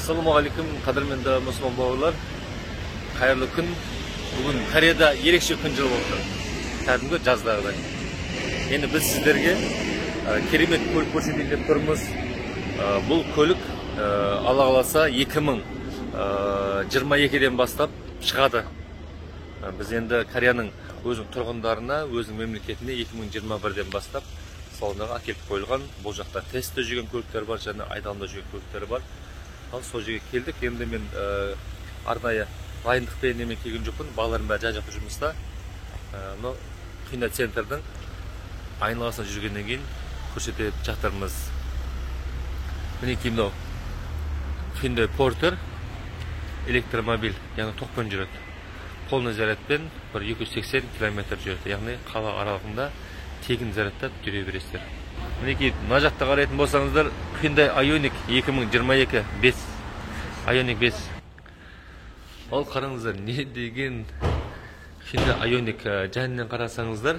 Assalamualaikum qadrmenді мұсылман бауырлар. Қайырлы күн. Бүгін Кореяда ерекше күн жылы болды. Кәдімгі жаздағыдай. Енді біз сіздерге керемет көлік көрсетейін деп тұрмыз. Бұл көлік Алла қаласа 2022-ден бастап шығады. Біз енді Кореяның өзінің тұрғындарына, өзінің мемлекетіне 2021-ден бастап салонаға әкеліп қойылған. Бұл жақта тестте жүрген көліктер бар, және айдалымда жүрген көліктер бар. Ал сол жерге келдік. Енді мен арнайы дайындықпен немен келген жоқпын. Балаларым бәрі жан-жақта жұмыста. Мынау Hyundai центрдің айналасына жүргеннен кейін көрсетіп жатырмыз. Мінекей мынау Hyundai Porter электромобиль, яғни токпен жүреді. Полный зарядпен 280 км жүреді. Яғни қала аралығында тегін зарядтап жүре бересіздер. Мінекей мына жақта қарайтын болсаңыздар, Hyundai Ioniq 2022 5. Ioniq 5. Ал қараңыздар, не деген Hyundai Ioniq жанынан қарасаңыздар,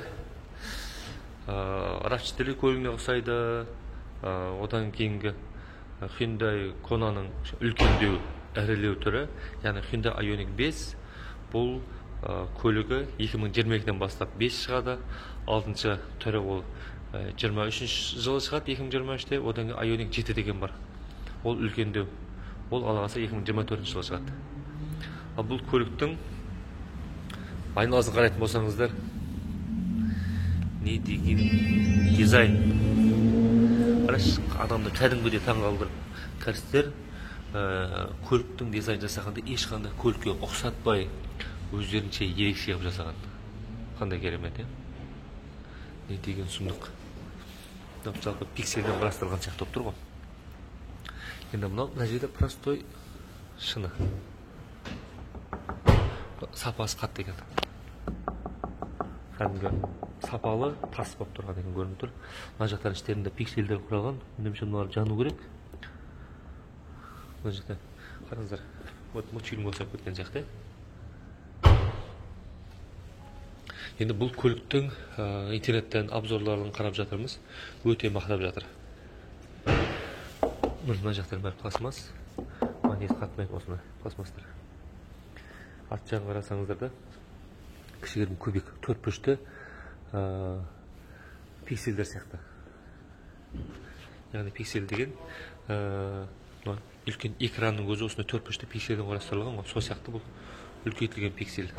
RAV4 көлігіне ұқсайды. Одан кейінгі Hyundai Konaның үлкендеу, ірілеу түрі, яғни Hyundai Ioniq 5. Бұл көлігі 2022-ден бастап 5 шығады. 6-шы түрі ол 23 жылы шығады, 2023-те. Одан кейін Ioniq 7 деген бар. Ол үлкендеу. Ол алғасы 2024 жылы шығады. Ал бұл көліктің айналасын қарайтын болсаңыздар, не деген дизайн. Қараш, адамды кәдімгідей таңғалдырып. Кәрістер көліктің дизайн жасағанда ешқандай көлікке ұқсатпай, өздерінше ерекше қылып жасаған. Қандай керемет, не деген сұмдық. Жалпы пикселден құрастырылған сияқты болып тұр ғой. Енді мына жерде простой шыны. Сапасы қатты екен. Кәдімгі сапалы тас болып тұрған екен көрініп тұр. Мына жақтан іштерінде пикселдер құралған. Меніңше мыналар жану керек. Мына жақта қараңыздар. Мультфильм болса кеткен сияқты. Енді бұл көліктің интернеттен обзорларын қарап жатырмыз. Өте мақтап жатыр. Мына жақтар бәрі пластмас. Магнит қатмайды осыны пластмастар. Арт жағын қарасаңыздар да, кішігірім кубик, 4 бұрышты пикселдер сияқты. Яғни пиксель деген үлкен экранның өзі осыны 4 бұрышты пикселден құрастырылған ғой. Сол сияқты бұл үлкейтілген пиксель.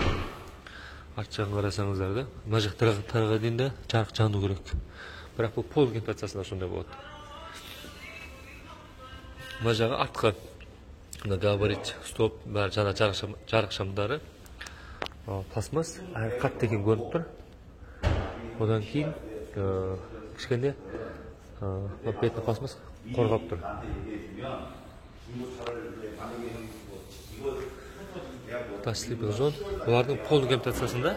Арт жағын қарасаңыздар да, мына жақтарға дейін де жарық жану керек. Бірақ бұл пол комплектациясында сондай болады. Мына жағы артқы габарит, стоп, бәрі жаңа жарық шамдары. Пластмас, қатты екен көрініп тұр. Одан кейін кішкене бетті пластмас қорғап тұр. Sleeping zone. Олардың полный комплектациясында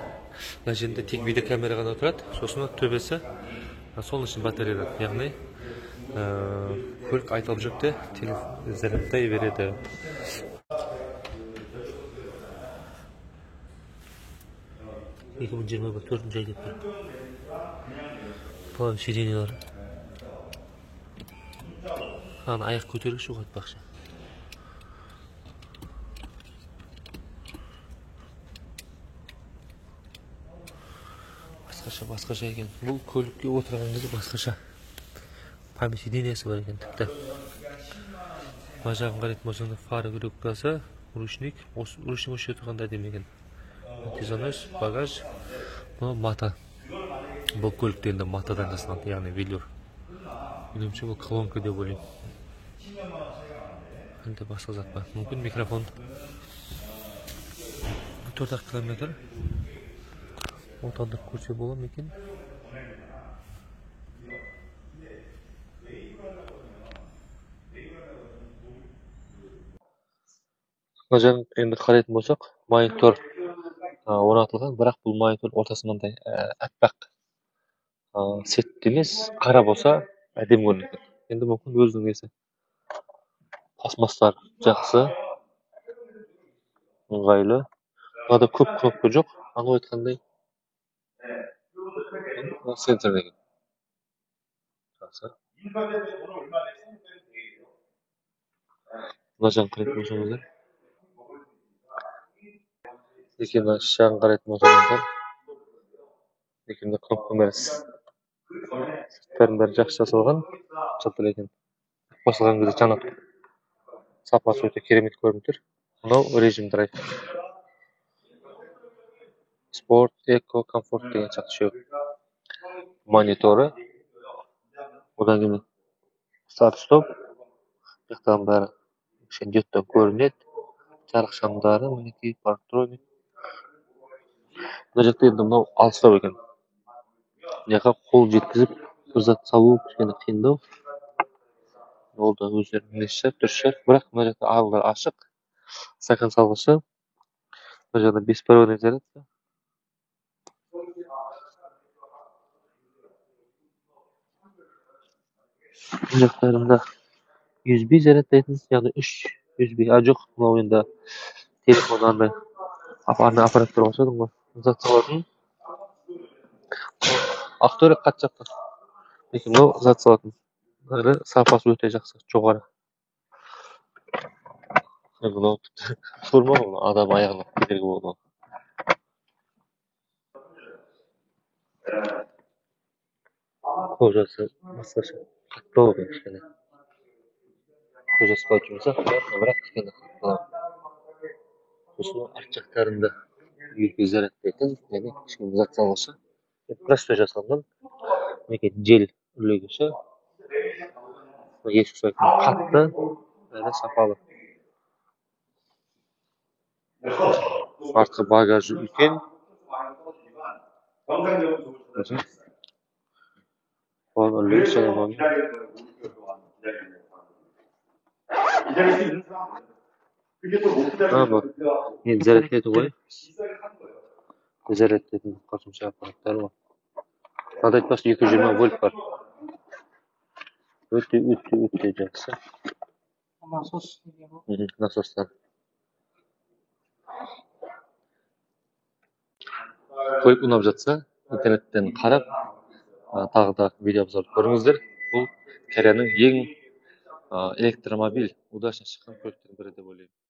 мына жерінде тек видеокамера ғана тұрады. Сосын төбесі солнечный батарея. Яғни көлік айтылып жүрді, зарядтай береді. Екі мың жиырма төртінші ай деп тұр. Бұл сиденьелер. Аяқ көтергіш жоқ айтпақшы. Басқаша екен. Бұл көлікке отырған кезде басқаша память сиденьесі бар екен тіпті. Мына жағын қарайтын болсаңда фара коробкасы, ручник осы тұрғанда демеген. Тезонос, багаж, бұл мата. Бұл көлікте енді матадан жасалған, яғни велюр. Меніңше бұл колонка деп ойлаймын. Енді басқа зат бар. Мүмкін микрофон. 4 километр. Отандық көрсе бола ма екен? Мына жағын енді қарайтын болсақ, монитор орнатылған, бірақ бұл монитор ортасы мынандай әппақ сет емес, қара болса әдемі көрінеді. Енді мүмкін өзінің несі. Пластмастар жақсы, ыңғайлы. Мынада көп кнопка жоқ, анау айтқандай. Сенсор деген. Жақсы. Mına жаң қарайтын болсаңыздар. Екеуіне шағын қарайтын болсаңыздар. Екеуіне кнопка емес. Сырттарын бәрі жақсы жасалған. Жылтыр екен. Қосылған кезде жаңа сапасы өте керемет көрініп тұр. Мынау режим драйв. Спорт, эко, комфорт деген сияқты үшеу. Мониторы. Одан кейін старт стоп. Жақтан бәрі диодтан көрінеді. Жарық шамдары, мінекей парктроник. Мына жақта енді мынау алыстау екен. Мынақа қол жеткізіп бір зат салу кішкене қиындау. Ол да өздерінің несі шығар, дұрыс шығар. Бірақ мына жақта алдылар ашық. Стакан салғышы. Мына жақта беспроводной зарядка. Мына жақтарында USB зарядтайтын, яғни 3 USB. Жоқ, мынау енді телефон андай аппараттар қосатын ғой. Зат салатын. Ақтөре қат жақта. Мынау зат салатын. Сапасы өте жақсы, жоғары. Мынау тұрма ғой, адам аяғына кедергі болды. Қожасы басқаша қаттау екен кішкене. Қожасы қалай жұмсақ, бірақ кішкене қаттау. Сосын арт жақтарында USB зарядтайтын, яғни кішкене зат салғышы. Простой жасалған. Мінекей жел үрлегіші. Есік сойқан қатты, әрі сапалы. Артқы багажы үлкен. Ол үрлегіш және бұл. Енді зарядтайтын ғой. Зарядтайтын қосымша аппараттар бар. Мынада айтпақшы 220 вольт бар. Өте жақсы. Насостан. Көлік ұнап жатса, интернеттен қарап, тағы да видео обзор көріңіздер. Бұл Кореяның ең электромобиль удачно шыққан көліктердің бірі деп ойлаймын.